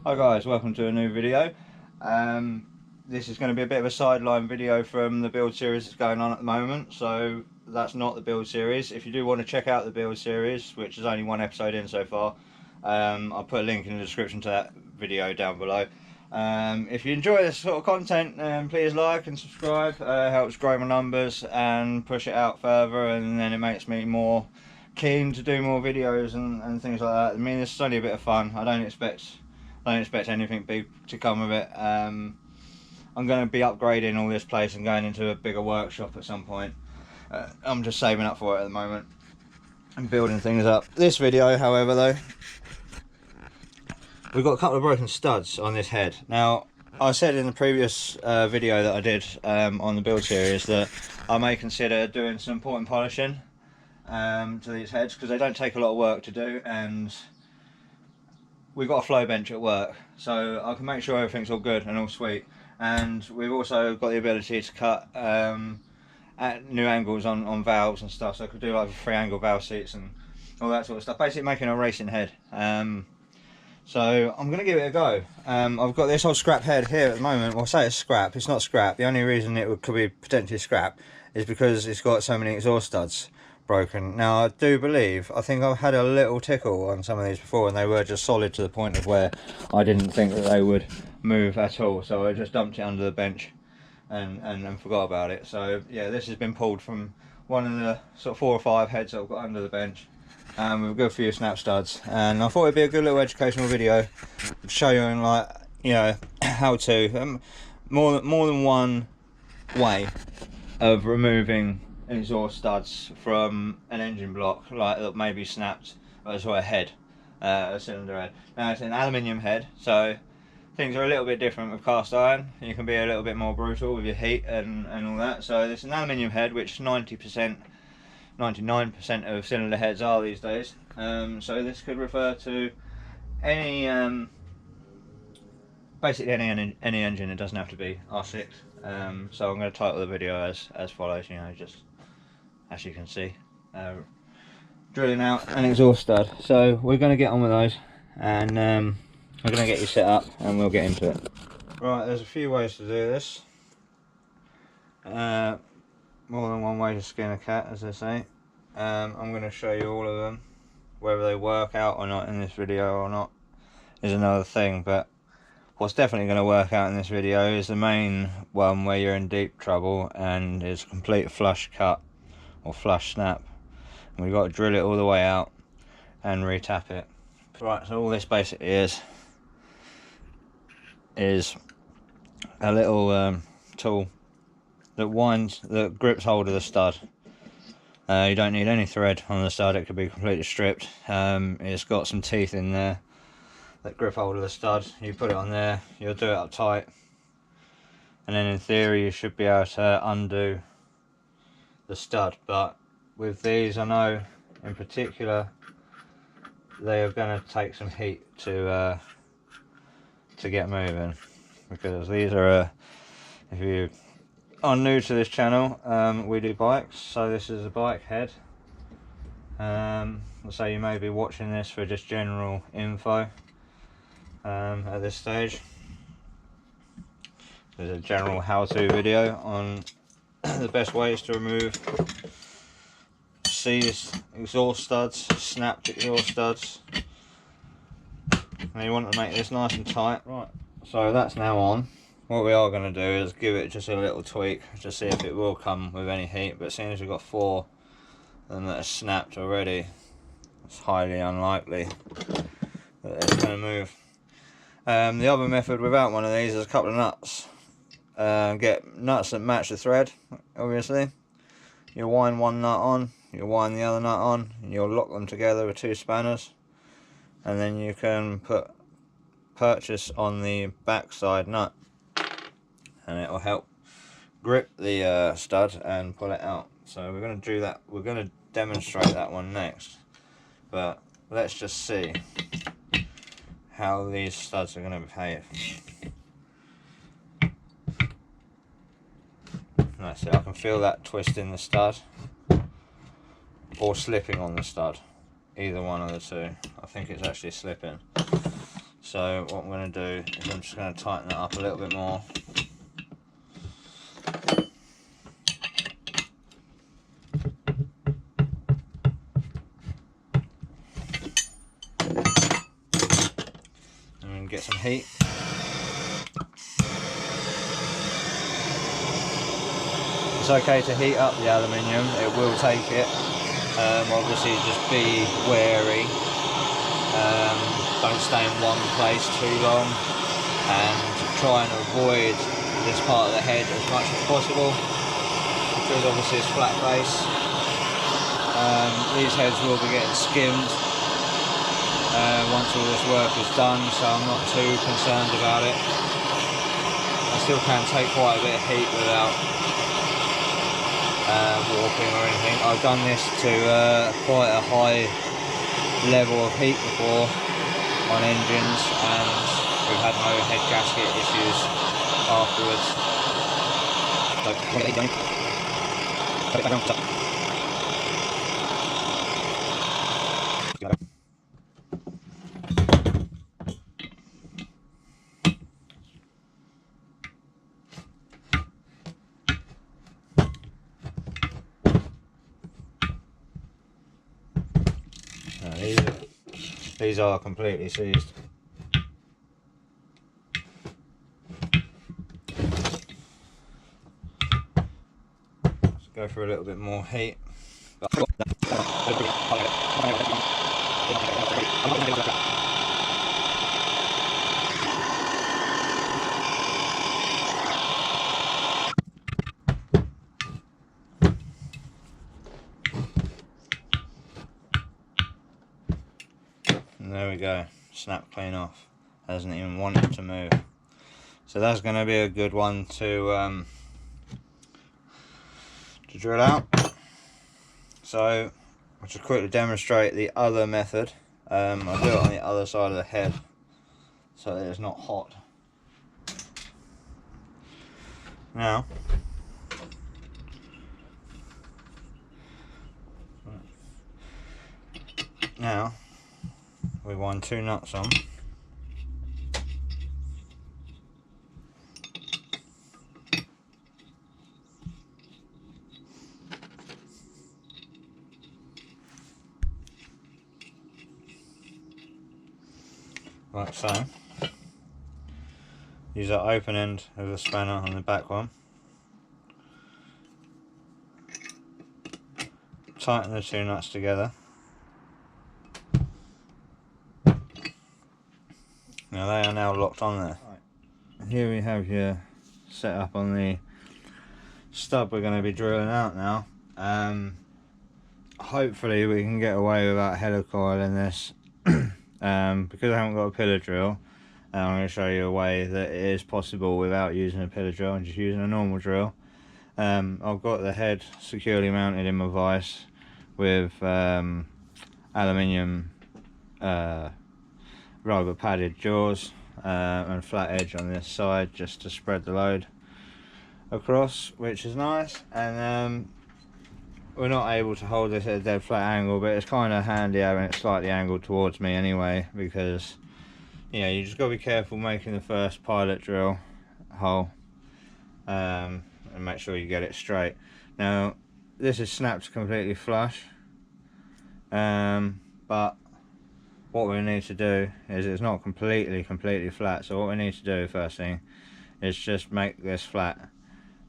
Hi guys, welcome to a new video. This is going to be a bit of a sideline video from the build series that's going on at the moment. So that's not the build series. If you do want to check out the build series, which is only one episode in so far, I'll put a link in the description to that video down below. If you enjoy this sort of content, please like and subscribe. Helps grow my numbers and push it out further, and then it makes me more keen to do more videos and things like that. I mean, this is only a bit of fun. I don't expect anything big to come of it. I'm going to be upgrading all this place and going into a bigger workshop at some point. I'm just saving up for it at the moment and building things up. This video, however, though, we've got a couple of broken studs on this head. Now, I said in the previous video that I did on the build series that I may consider doing some port and polishing to these heads, because they don't take a lot of work to do, and we've got a flow bench at work, so I can make sure everything's all good and all sweet. And we've also got the ability to cut at new angles on valves and stuff, so I could do like 3-angle valve seats and all that sort of stuff, basically making a racing head. So I'm going to give it a go. I've got this old scrap head here at the moment. Well, I say it's scrap, it's not scrap. The only reason it could be potentially scrap is because it's got so many exhaust studs broken. Now, I think I've had a little tickle on some of these before, and they were just solid to the point of where I didn't think that they would move at all, so I just dumped it under the bench and forgot about it. So yeah, this has been pulled from one of the sort of 4 or 5 heads that I've got under the bench, with a good few snap studs, and I thought it'd be a good little educational video to show you, like, you know, how to more than one way of removing exhaust studs from an engine block, like that maybe snapped as well, a head, a cylinder head. Now it's an aluminium head, so things are a little bit different with cast iron. You can be a little bit more brutal with your heat and all that. So this is an aluminium head, which 99% of cylinder heads are these days. So this could refer to any basically any engine. It doesn't have to be R6. So I'm going to title the video as follows, you know, just as you can see, drilling out an exhaust stud. So we're going to get on with those, and I'm going to get you set up and we'll get into it. Right, there's a few ways to do this. More than one way to skin a cat, as they say. I'm going to show you all of them. Whether they work out or not in this video or not is another thing, but what's definitely going to work out in this video is the main one where you're in deep trouble and it's a complete flush cut or flush snap, and we've got to drill it all the way out and re-tap it. Right, so all this basically is a little tool that grips hold of the stud. You don't need any thread on the stud, it could be completely stripped. It's got some teeth in there that grip hold of the stud. You put it on there, you'll do it up tight, and then in theory you should be able to undo the stud. But with these, I know in particular they are going to take some heat to get moving, because these are if you are new to this channel, we do bikes, so this is a bike head. So you may be watching this for just general info at this stage. There's a general how-to video on the best ways to remove seized exhaust studs, snapped exhaust studs. Now you want to make this nice and tight. Right, so that's now on. What we are going to do is give it just a little tweak to see if it will come with any heat, but seeing as we've got 4 of them that are snapped already, it's highly unlikely that it's going to move. The other method without one of these is a couple of nuts. Get nuts that match the thread, obviously. You'll wind one nut on, you'll wind the other nut on, and you'll lock them together with 2 spanners, and then you can put purchase on the back side nut, and it will help grip the stud and pull it out. So we're going to do that, we're going to demonstrate that one next, but let's just see how these studs are going to behave. That's it, I can feel that twist in the stud or slipping on the stud, either one of the two. I think it's actually slipping. So what I'm going to do is I'm just going to tighten that up a little bit more. And get some heat. It's okay to heat up the aluminium, it will take it. Obviously just be wary. Don't stay in one place too long, and try and avoid this part of the head as much as possible, because obviously it's flat base. These heads will be getting skimmed once all this work is done, so I'm not too concerned about it. I still can take quite a bit of heat without warping or anything. I've done this to quite a high level of heat before on engines, and we've had no head gasket issues afterwards. These are completely seized. Let's go for a little bit more heat. And there we go, snap clean off. Hasn't even wanted to move. So that's going to be a good one to drill out. So I'll just quickly demonstrate the other method. I'll do it on the other side of the head so that it's not hot. Now we wind 2 nuts on. Like so. Use that open end of the spanner on the back one. Tighten the 2 nuts together. Now they are now locked on there. Right. Here we have your setup on the stud we're going to be drilling out now. Hopefully we can get away without helicoil in this. Because I haven't got a pillar drill, I'm going to show you a way that it is possible without using a pillar drill and just using a normal drill. I've got the head securely mounted in my vise with aluminium rubber padded jaws and flat edge on this side just to spread the load across, which is nice. And we're not able to hold this at a dead flat angle, but it's kind of handy having it slightly angled towards me anyway, because you just got to be careful making the first pilot drill hole and make sure you get it straight. Now this is snapped completely flush, but what we need to do is, it's not completely flat, so what we need to do first thing is just make this flat.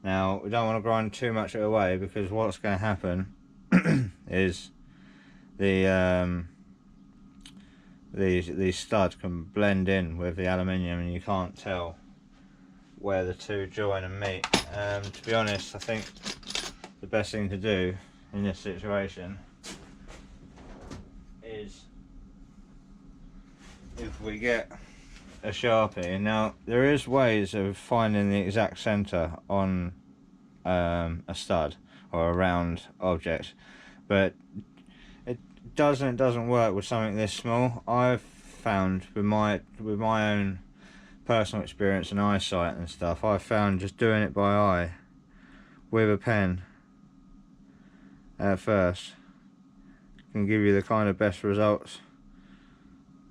Now we don't want to grind too much of it away, because what's going to happen is these studs can blend in with the aluminium and you can't tell where the two join and meet. To be honest, I think the best thing to do in this situation is if we get a Sharpie. Now there is ways of finding the exact center on a stud or a round object, but it doesn't work with something this small. I've found with my own personal experience and eyesight and stuff, I've found just doing it by eye with a pen at first can give you the kind of best results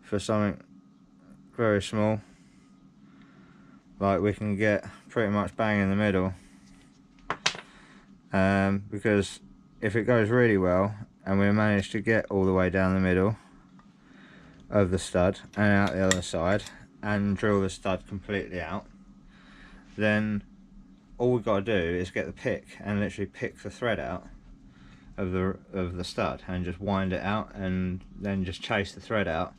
for something very small, like we can get pretty much bang in the middle, because if it goes really well and we manage to get all the way down the middle of the stud and out the other side and drill the stud completely out, then all we've got to do is get the pick and literally pick the thread out of the stud and just wind it out, and then just chase the thread out.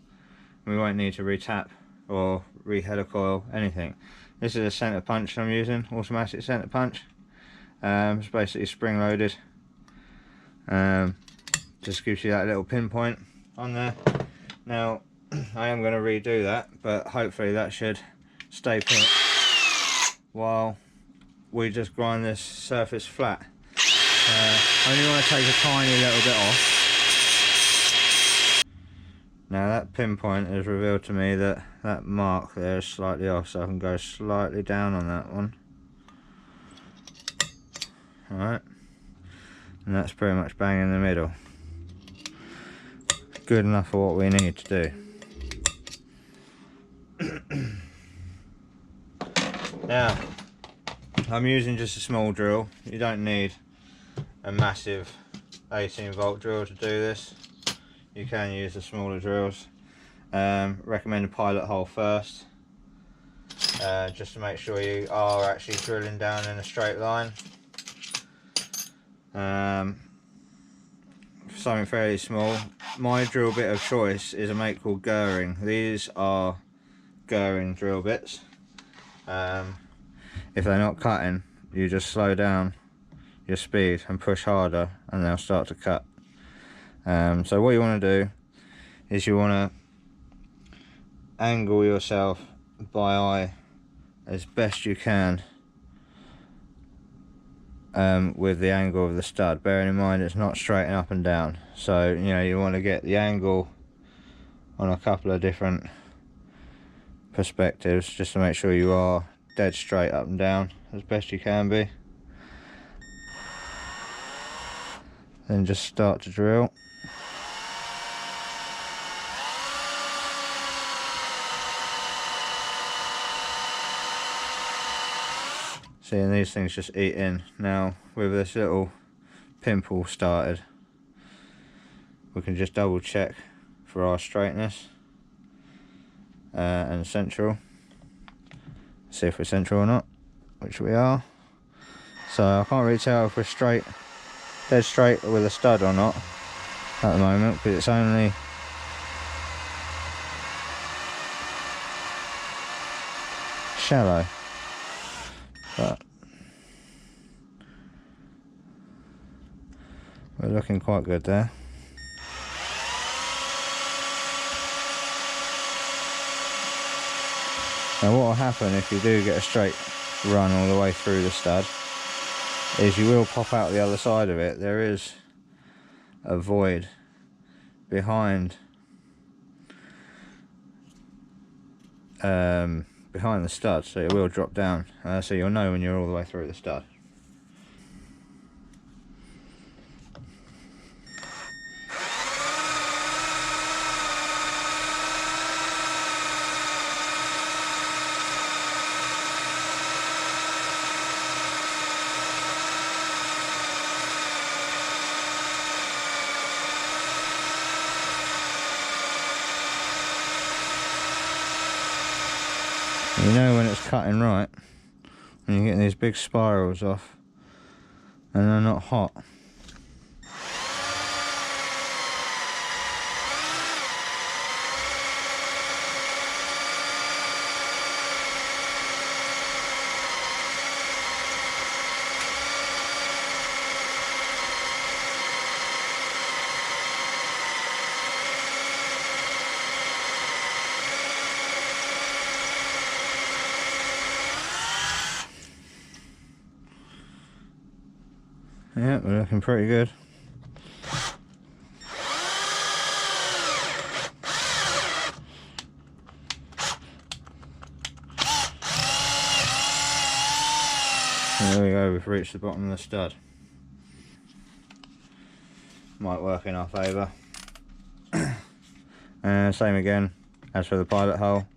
We won't need to retap or re-helicoil anything. This is a centre punch I'm using, automatic centre punch. It's basically spring loaded. Just gives you that little pinpoint on there. Now I am going to redo that, but hopefully that should stay put while we just grind this surface flat. I only want to take a tiny little bit off. Now that pinpoint has revealed to me that that mark there is slightly off, so I can go slightly down on that one. Alright, and that's pretty much bang in the middle. Good enough for what we need to do. Now, I'm using just a small drill. You don't need a massive 18-volt drill to do this. You can use the smaller drills. Recommend a pilot hole first, just to make sure you are actually drilling down in a straight line. Something fairly small. My drill bit of choice is a make called Goering. These are Goering drill bits. If they're not cutting, you just slow down your speed and push harder and they'll start to cut. So what you want to do is you want to angle yourself by eye as best you can with the angle of the stud, bearing in mind it's not straight and up and down. So you know, you want to get the angle on a couple of different perspectives just to make sure you are dead straight up and down as best you can be. Then just start to drill. Seeing these things just eat in. Now with this little pimple started, we can just double check for our straightness and central. See if we're central or not, which we are. So I can't really tell if we're straight, dead straight with a stud or not at the moment, because it's only shallow. But we're looking quite good there. Now what will happen if you do get a straight run all the way through the stud is you will pop out the other side of it. There is a void behind the stud, so it will drop down, so you'll know when you're all the way through the stud. You know when it's cutting right, when you're getting these big spirals off and they're not hot. Yeah, we're looking pretty good. And there we go, we've reached the bottom of the stud. Might work in our favour. And same again as for the pilot hole.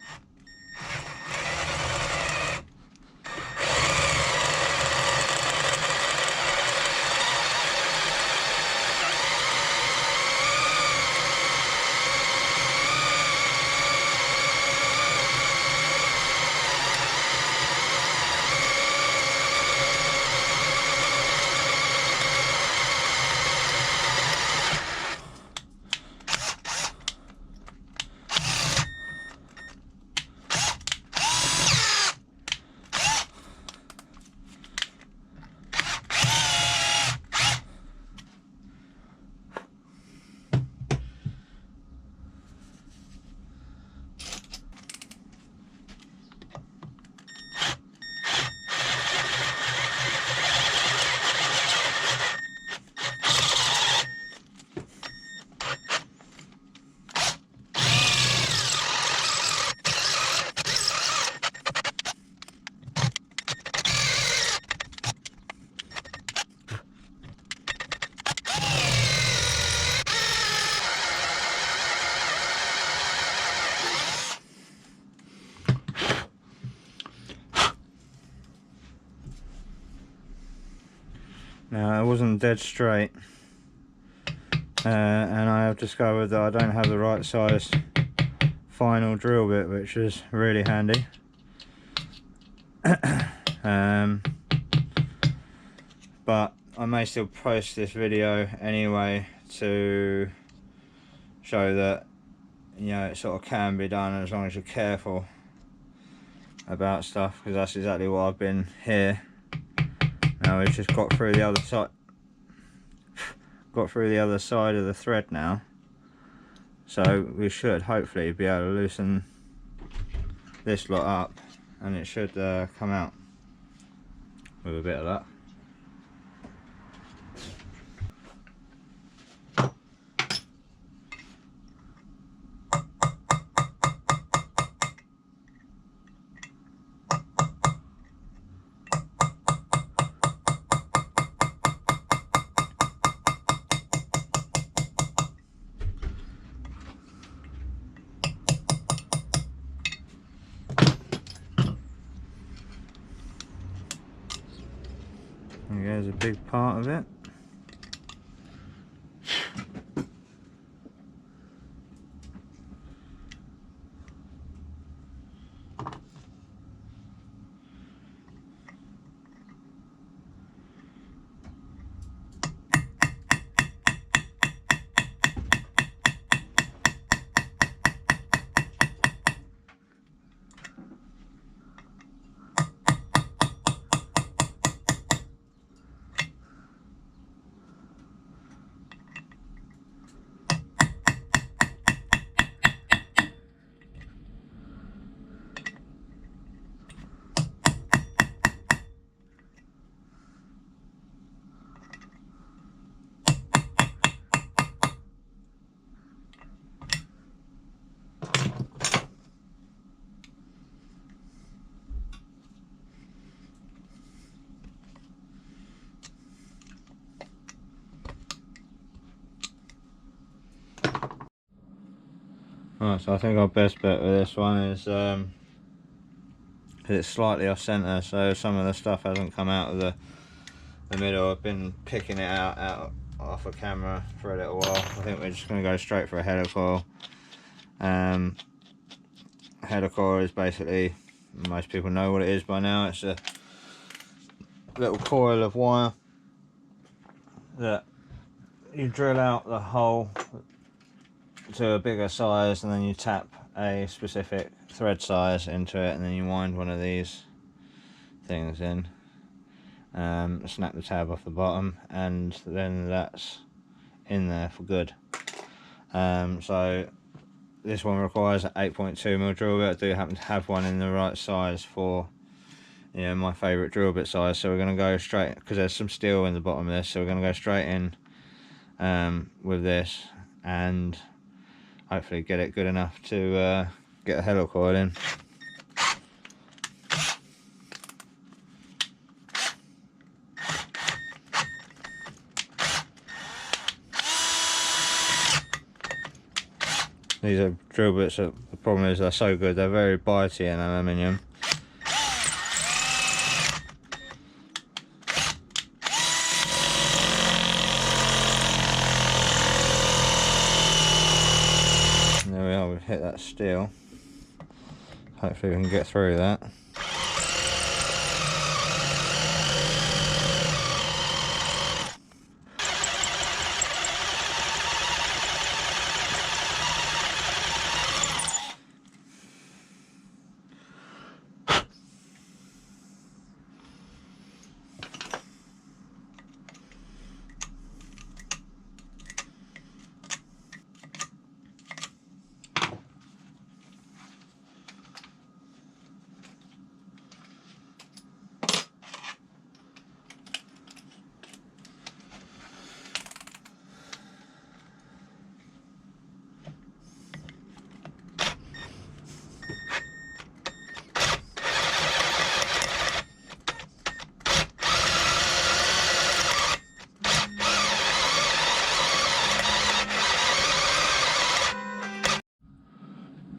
Now it wasn't dead straight, and I have discovered that I don't have the right size final drill bit, which is really handy. But I may still post this video anyway to show that, you know, it sort of can be done as long as you're careful about stuff, because that's exactly what I've been here. Now we've just got through the other side, of the thread now, so we should hopefully be able to loosen this lot up, and it should come out with a bit of luck. There's a big part of it. Right, so I think our best bet with this one is, because it's slightly off centre, so some of the stuff hasn't come out of the middle. I've been picking it out off a camera for a little while. I think we're just going to go straight for a helicoil. Helicoil is basically, most people know what it is by now, it's a little coil of wire that you drill out the hole to a bigger size, and then you tap a specific thread size into it, and then you wind one of these things in, snap the tab off the bottom, and then that's in there for good. So this one requires an 8.2mm drill bit. I do happen to have one in the right size for, you know, my favourite drill bit size, so we're going to go straight, because there's some steel in the bottom of this, so we're going to go straight in with this, and hopefully get it good enough to get a helicoil in. These are drill bits that, the problem is they're so good, they're very bitey in aluminium. There we are, we've hit that steel. Hopefully we can get through that.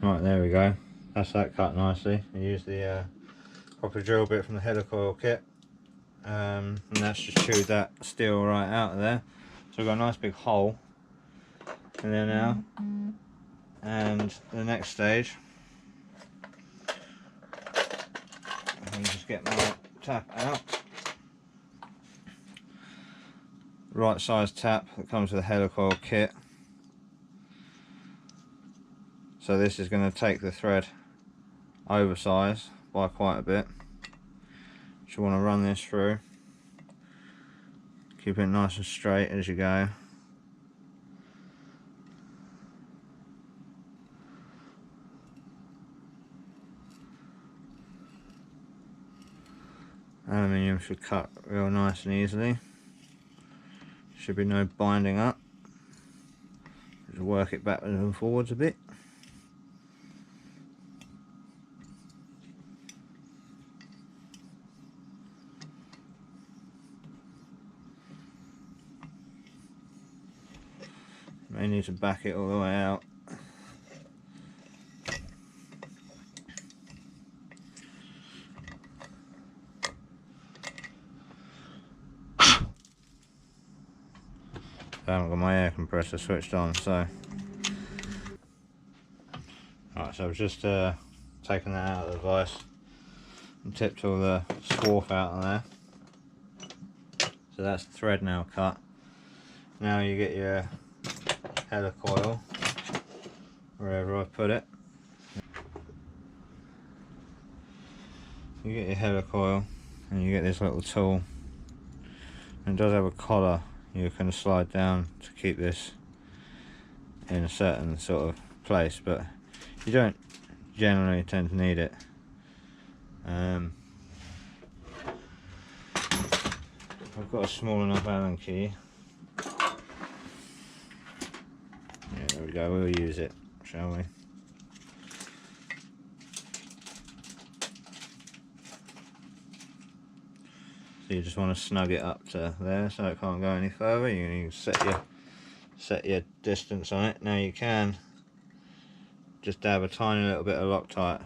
Right, there we go. That's that cut nicely. I used the proper drill bit from the helicoil kit. and that's just chewed that steel right out of there. So we've got a nice big hole in there now. And the next stage, I'll just get my tap out. Right size tap that comes with a helicoil kit. So this is going to take the thread oversize by quite a bit. So you want to run this through, keep it nice and straight as you go. Aluminium should cut real nice and easily. Should be no binding up. Just work it backwards and forwards a bit. May need to back it all the way out. I haven't got my air compressor switched on, so. Alright, so I've just taken that out of the vise and tipped all the swarf out on there. So that's the thread now cut. Now you get your helicoil, wherever I put it. You get your helicoil and you get this little tool. And it does have a collar you can slide down to keep this in a certain sort of place, but you don't generally tend to need it. I've got a small enough Allen key. Yeah, there we go, we'll use it, shall we? So you just want to snug it up to there so it can't go any further. You can set your distance on it. Now you can just dab a tiny little bit of Loctite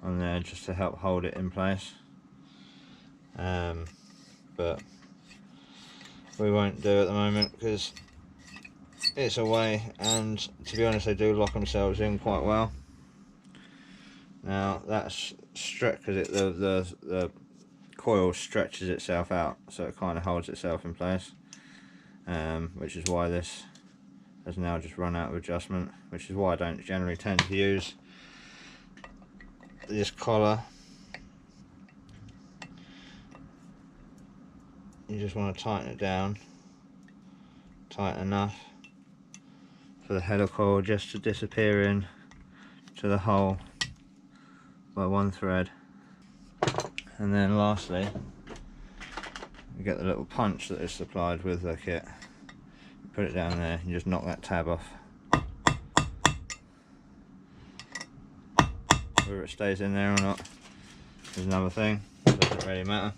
on there just to help hold it in place. But we won't do it at the moment because it's away, and to be honest they do lock themselves in quite well. Now that's stretched because the coil stretches itself out, so it kind of holds itself in place, which is why this has now just run out of adjustment, which is why I don't generally tend to use this collar. You just want to tighten it down tight enough for the helicoil just to disappear in to the hole by one thread. And then lastly, you get the little punch that is supplied with the kit. You put it down there and just knock that tab off. Whether it stays in there or not is another thing, doesn't really matter.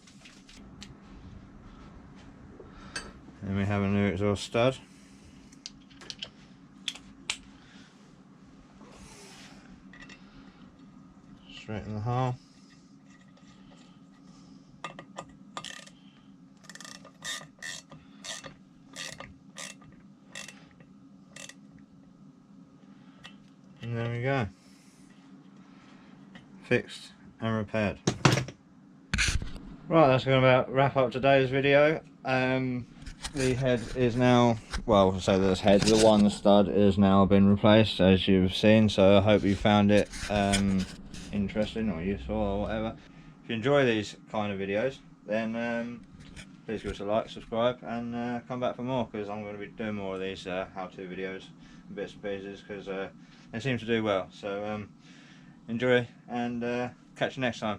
Then we have a new exhaust stud. Straight in the hole. And there we go. Fixed and repaired. Right, that's going to about wrap up today's video. The head is now, well, so this head, the one stud has now been replaced, as you've seen, so I hope you found it interesting or useful or whatever. If you enjoy these kind of videos, then please give us a like, subscribe, and come back for more, because I'm going to be doing more of these how-to videos and bits and pieces, because they seem to do well. So enjoy, and catch you next time.